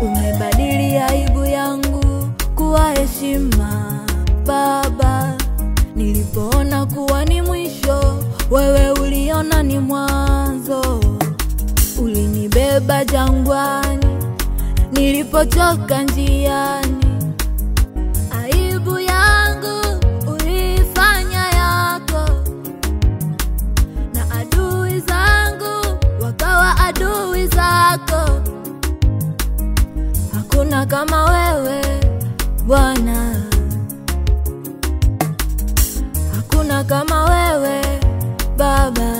Umebadili aibu yangu kuwa heshima Baba. Nilipoona kuwa ni mwisho, wewe uliona ni mwanzo. Ulinibeba jangwani nilipochoka njiani. Aibu yangu ulifanya yako, na adui zangu wakawa adui zako. Hakuna kama wewe Bwana, hakuna kama wewe Baba.